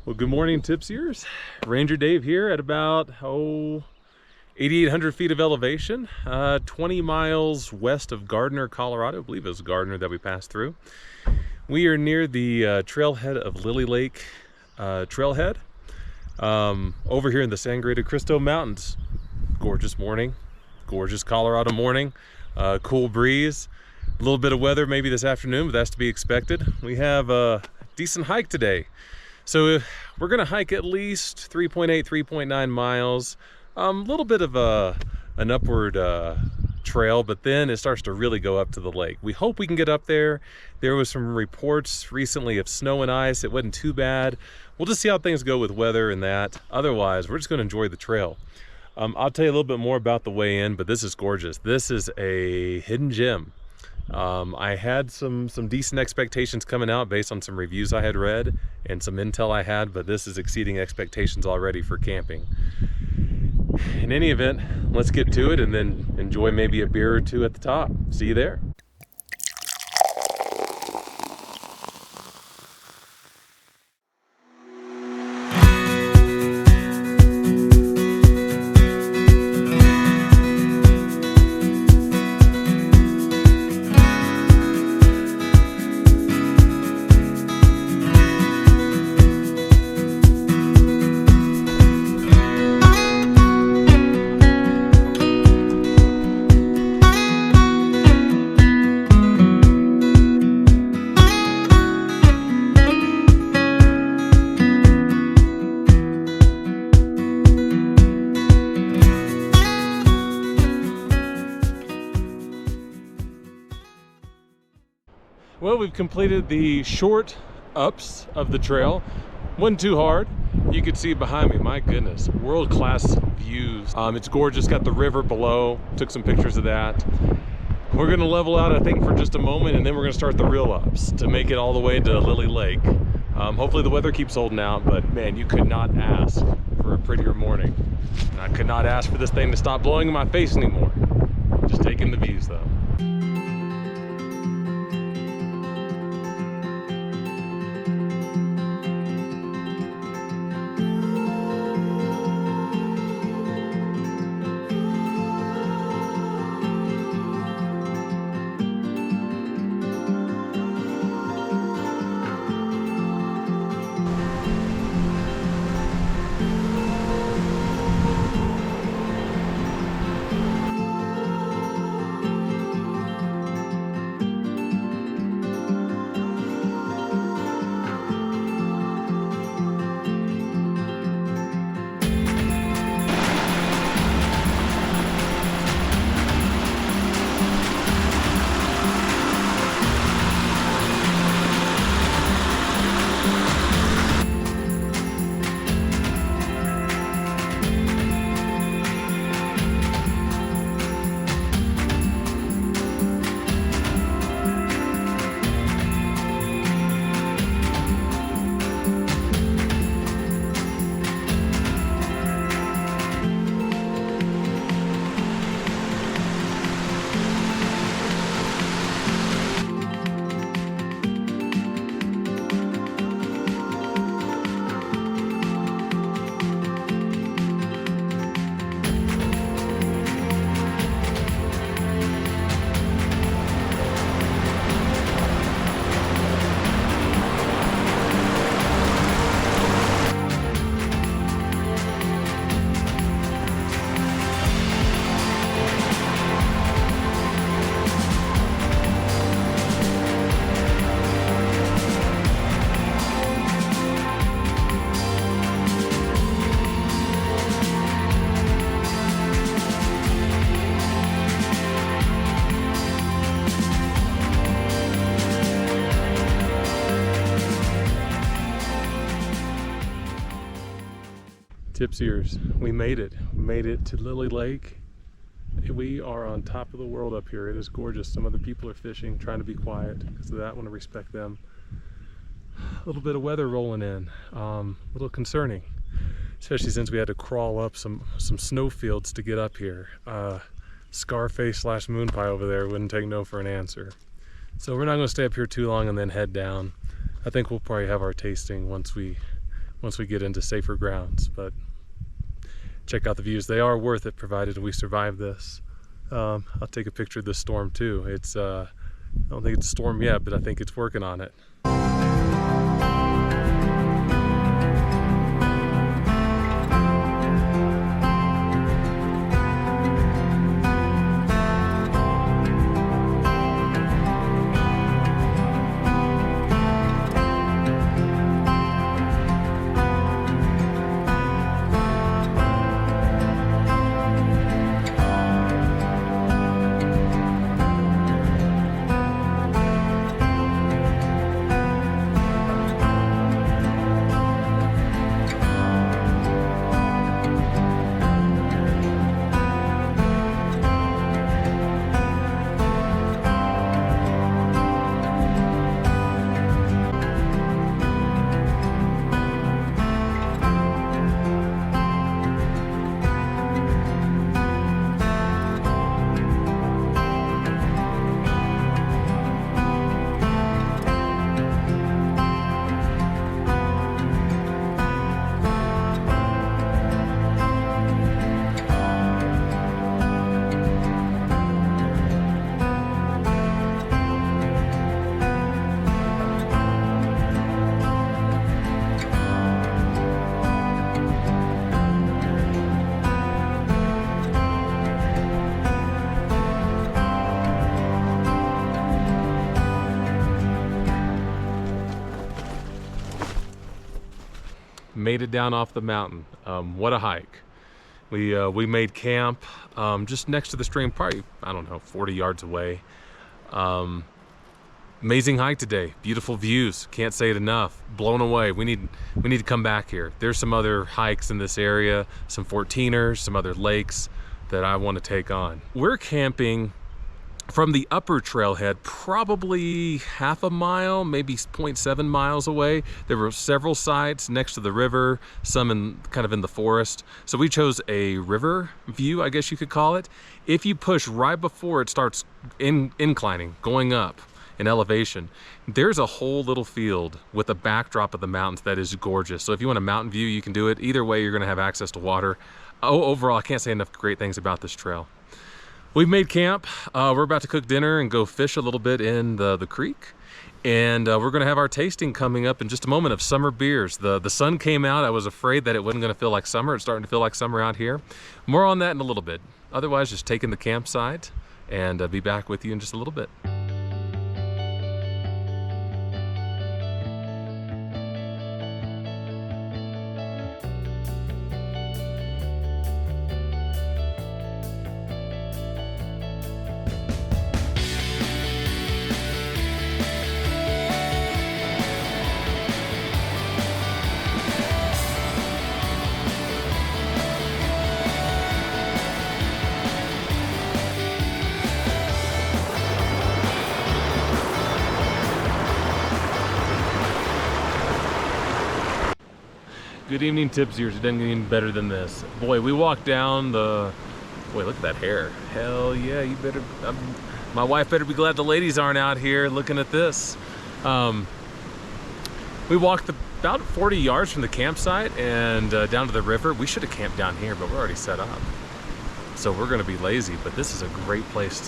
Well, good morning, Tipsiers. Ranger Dave here at about 8,800 feet of elevation, 20 miles west of Gardner, Colorado. I believe it was Gardner that we passed through. We are near the trailhead of Lilly Lake Trailhead, over here in the Sangre De Cristo Mountains. Gorgeous morning, gorgeous Colorado morning, cool breeze, a little bit of weather maybe this afternoon, but that's to be expected. We have a decent hike today. So we're gonna hike at least 3.8, 3.9 miles. A little bit of an upward trail, but then it starts to really go up to the lake. We hope we can get up there. There was some reports recently of snow and ice. It wasn't too bad. We'll just see how things go with weather and that. Otherwise, we're just gonna enjoy the trail. I'll tell you a little bit more about the way in, but this is gorgeous. This is a hidden gem. I had some decent expectations coming out based on some reviews I had read and some intel I had, but this is exceeding expectations already for camping. In any event, let's get to it and then enjoy maybe a beer or two at the top. See you there. Well, we've completed the short ups of the trail. Wasn't too hard. You could see behind me, my goodness, world-class views. It's gorgeous, got the river below. Took some pictures of that. We're gonna level out, I think, for just a moment, and then we're gonna start the real ups to make it all the way to Lilly Lake. Hopefully the weather keeps holding out, but man, you could not ask for a prettier morning. And I could not ask for this thing to stop blowing in my face anymore. Just taking the views though. Tipsiers, we made it. We made it to Lilly Lake. We are on top of the world up here. It is gorgeous. Some other people are fishing, trying to be quiet because of that. I want to respect them. A little bit of weather rolling in. A little concerning, especially since we had to crawl up some snow fields to get up here. Scarface / moon pie over there wouldn't take no for an answer. So we're not going to stay up here too long and then head down. I think we'll probably have our tasting once we once we get into safer grounds. But check out the views. They are worth it, provided we survive this. I'll take a picture of this storm too. It's I don't think it's a storm yet, but I think it's working on it. Made it down off the mountain. What a hike. We made camp just next to the stream, probably, I don't know, 40 yards away. Amazing hike today. Beautiful views. Can't say it enough. Blown away. We need to come back here. There's some other hikes in this area, some 14ers, some other lakes that I want to take on. We're camping from the upper trailhead, probably half a mile, maybe 0.7 miles away. There were several sites next to the river, some kind of in the forest. So we chose a river view, I guess you could call it. If you push right before it starts inclining, going up in elevation, there's a whole little field with a backdrop of the mountains that is gorgeous. So if you want a mountain view, you can do it. Either way, you're gonna have access to water. Overall, I can't say enough great things about this trail. We've made camp. We're about to cook dinner and go fish a little bit in the creek. And we're gonna have our tasting coming up in just a moment of summer beers. The sun came out. I was afraid that it wasn't gonna feel like summer. It's starting to feel like summer out here. More on that in a little bit. Otherwise, just taking the campsite and be back with you in just a little bit. Good evening, Tipsiers. It doesn't get any better than this. Boy, we walked down the... Boy, look at that hair. Hell yeah, you better... my wife better be glad the ladies aren't out here looking at this. We walked about 40 yards from the campsite and down to the river. We should have camped down here, but we're already set up. So we're gonna be lazy, but this is a great place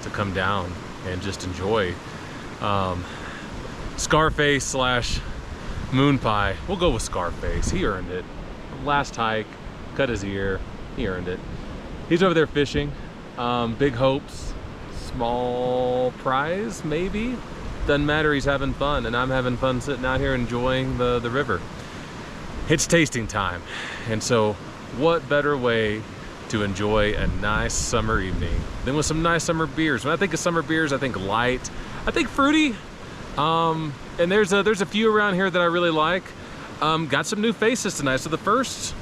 to come down and just enjoy. Scarface slash Moon Pie. We'll go with Scarface. He earned it. Last hike, cut his ear. He earned it. He's over there fishing. Big hopes, small prize, maybe. Doesn't matter. He's having fun, and I'm having fun sitting out here enjoying the river. It's tasting time, and so what better way to enjoy a nice summer evening than with some nice summer beers? When I think of summer beers, I think light. I think fruity. And there's a few around here that I really like. Got some new faces tonight. So the first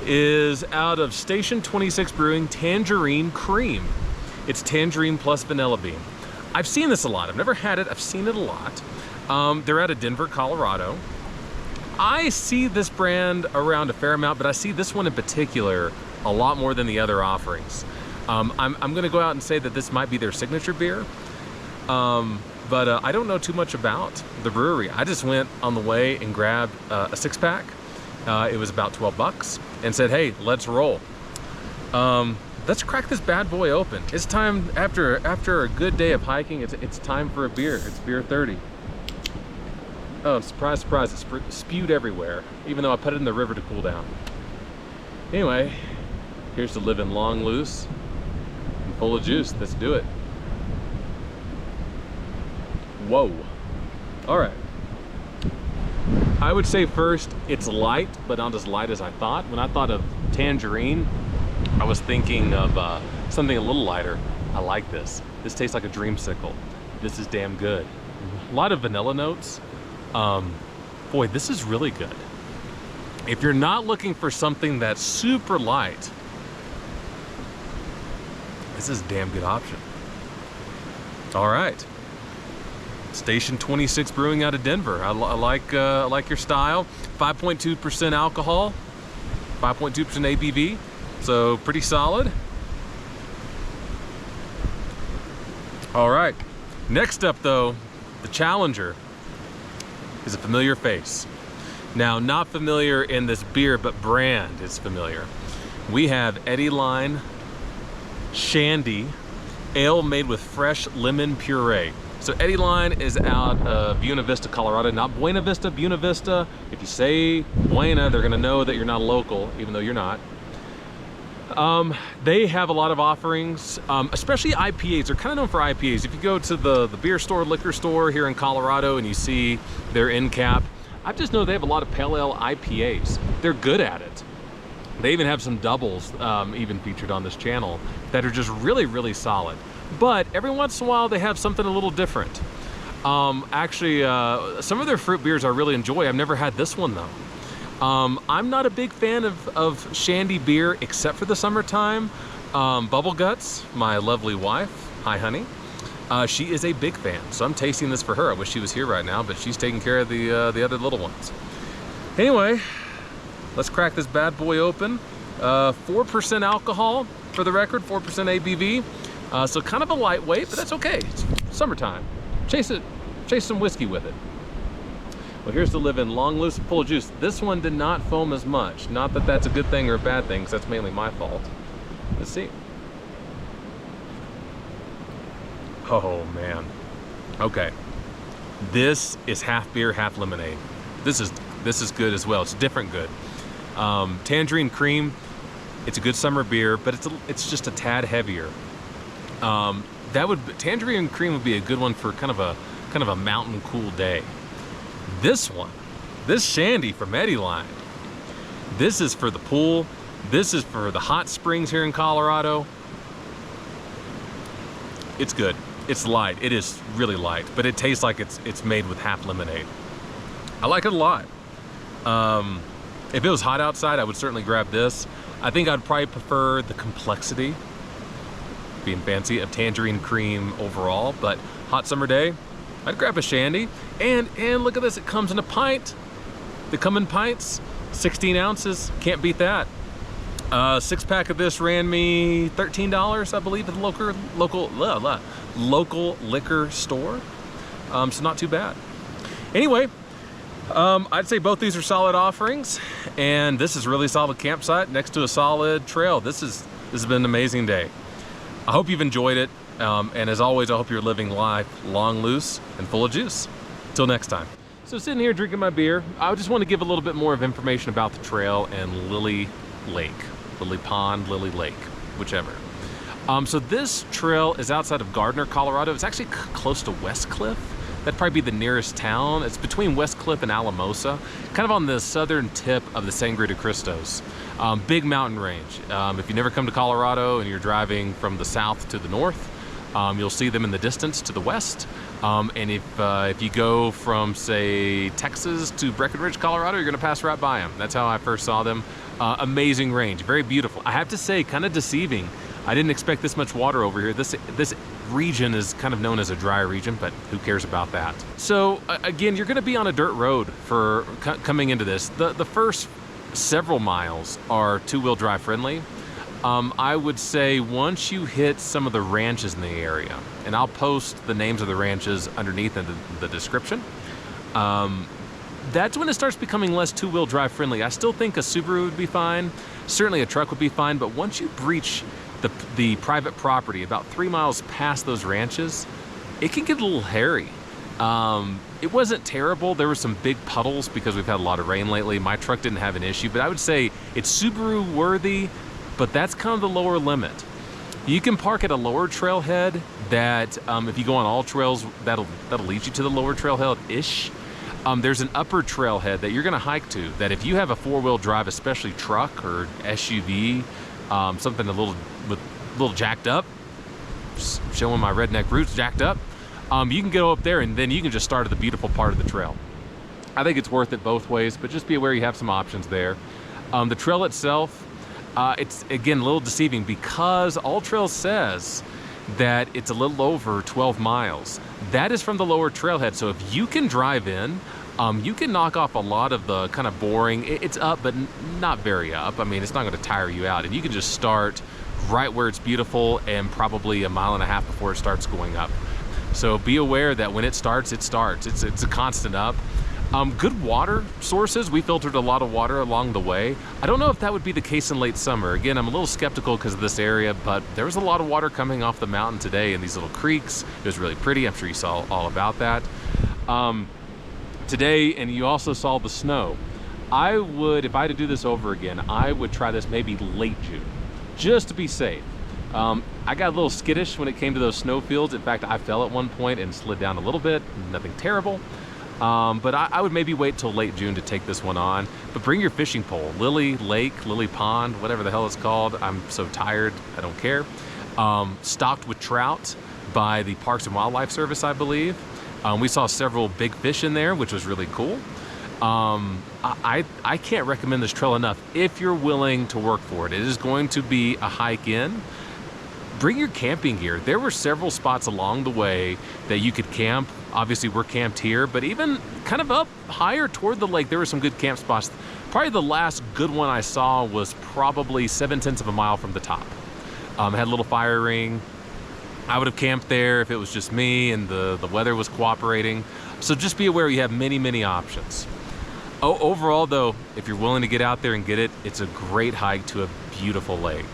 is out of Station 26 Brewing, Tangerine Cream. It's tangerine plus vanilla bean. I've seen this a lot. I've never had it. I've seen it a lot. They're out of Denver, Colorado. I see this brand around a fair amount, but I see this one in particular a lot more than the other offerings. I'm gonna go out and say that this might be their signature beer. But I don't know too much about the brewery. I just went on the way and grabbed a 6-pack It was about 12 bucks, and said, hey, let's roll. Let's crack this bad boy open. It's time, after a good day of hiking, it's time for a beer. It's beer 30. Oh, surprise, surprise, it's spewed everywhere, even though I put it in the river to cool down. Anyway, here's to living long, loose, and full of juice. Let's do it. Whoa. All right. I would say first, it's light, but not as light as I thought. When I thought of tangerine, I was thinking of something a little lighter. I like this. This tastes like a dreamsicle. This is damn good. A lot of vanilla notes. Boy, this is really good. If you're not looking for something that's super light, this is a damn good option. All right. Station 26 Brewing out of Denver. I like your style. 5.2% alcohol, 5.2% ABV, so pretty solid. All right. Next up, though, the challenger is a familiar face. Now, not familiar in this beer, but brand is familiar. We have Eddyline Shandy, ale made with fresh lemon puree. So Eddyline is out of Buena Vista, Colorado. Not Buena Vista, Buena Vista. If you say Buena, they're gonna know that you're not a local, even though you're not. They have a lot of offerings, especially IPAs. They're kind of known for IPAs. If you go to the beer store, liquor store here in Colorado, and you see their end cap, I just know they have a lot of pale ale IPAs. They're good at it. They even have some doubles even featured on this channel that are just really, really solid. But every once in a while, they have something a little different. Actually, some of their fruit beers I really enjoy. I've never had this one, though. I'm not a big fan of Shandy beer, except for the summertime. Bubble Guts, my lovely wife, hi honey, she is a big fan, so I'm tasting this for her. I wish she was here right now, but she's taking care of the other little ones. Anyway, let's crack this bad boy open. 4% alcohol, for the record, 4% ABV. So kind of a lightweight, but that's okay. It's summertime. Chase some whiskey with it. Well, here's to living long, loose, and full of juice. This one did not foam as much. Not that that's a good thing or a bad thing, because that's mainly my fault. Let's see. Oh, man. Okay. This is half beer, half lemonade. This is good as well. It's different good. Tangerine Cream, it's a good summer beer, but it's just a tad heavier. Tangerine Cream would be a good one for kind of a mountain cool day. This Shandy from Eddyline, this is for the pool. This is for the hot springs here in Colorado. It's good. It's light. It is really light, but it tastes like it's made with half lemonade. I like it a lot. If it was hot outside, I would certainly grab this. I think I'd probably prefer the complexity, being fancy, of Tangerine Cream overall, but hot summer day, I'd grab a Shandy. And look at this, it comes in a pint. They come in pints, 16 ounces, can't beat that. 6-pack of this ran me $13, I believe, at the local liquor store. So not too bad. Anyway, I'd say both these are solid offerings, and this is a really solid campsite next to a solid trail. This has been an amazing day. I hope you've enjoyed it, and as always, I hope you're living life long, loose, and full of juice. Till next time. So sitting here drinking my beer, I just want to give a little bit more of information about the trail and Lilly Lake, Lilly Pond, Lilly Lake, whichever. So this trail is outside of Gardner, Colorado. It's actually close to Westcliffe. That'd probably be the nearest town. It's between Westcliffe and Alamosa, kind of on the southern tip of the Sangre De Cristos. Big mountain range. If you never come to Colorado and you're driving from the south to the north, you'll see them in the distance to the west. And if you go from, say, Texas to Breckenridge, Colorado, you're gonna pass right by them. That's how I first saw them. Amazing range, very beautiful. I have to say, kind of deceiving. I didn't expect this much water over here. This region is kind of known as a dry region, but who cares about that? So again, you're gonna be on a dirt road for coming into this. The first several miles are two-wheel drive friendly. I would say once you hit some of the ranches in the area, and I'll post the names of the ranches underneath in the description, that's when it starts becoming less two-wheel drive friendly. I still think a Subaru would be fine. Certainly a truck would be fine, but once you breach the private property about 3 miles past those ranches, it can get a little hairy. It wasn't terrible. There were some big puddles because we've had a lot of rain lately. My truck didn't have an issue, but I would say it's Subaru worthy, but that's kind of the lower limit. You can park at a lower trailhead that, if you go on AllTrails, that'll lead you to the lower trailhead-ish. There's an upper trailhead that you're gonna hike to, that if you have a four-wheel drive, especially truck or SUV, something a little jacked up, just showing my redneck roots, jacked up, you can go up there and then you can just start at the beautiful part of the trail. I think it's worth it both ways, but just be aware you have some options there. The trail itself, it's again a little deceiving because AllTrails says that it's a little over 12 miles. That is from the lower trailhead, so if you can drive in, you can knock off a lot of the kind of boring, it's up but not very up. I mean, it's not going to tire you out, and you can just start right where it's beautiful and probably a mile and a half before it starts going up. So be aware that when it starts, it starts. It's a constant up. Good water sources. We filtered a lot of water along the way. I don't know if that would be the case in late summer. Again, I'm a little skeptical because of this area, but there was a lot of water coming off the mountain today in these little creeks. It was really pretty. I'm sure you saw all about that. Today, and you also saw the snow. I would, if I had to do this over again, I would try this maybe late June, just to be safe. I got a little skittish when it came to those snow fields. In fact, I fell at one point and slid down a little bit, nothing terrible. But I would maybe wait till late June to take this one on. But bring your fishing pole. Lilly Lake, Lilly Pond, whatever the hell it's called. I'm so tired, I don't care. Stocked with trout by the Parks and Wildlife Service, I believe. We saw several big fish in there, which was really cool. I can't recommend this trail enough if you're willing to work for it. It is going to be a hike in. Bring your camping gear. There were several spots along the way that you could camp. Obviously, we're camped here, but even kind of up higher toward the lake, there were some good camp spots. Probably the last good one I saw was probably 7/10 of a mile from the top. Had a little fire ring. I would have camped there if it was just me and the weather was cooperating. So just be aware you have many, many options. Overall, though, if you're willing to get out there and get it, it's a great hike to a beautiful lake.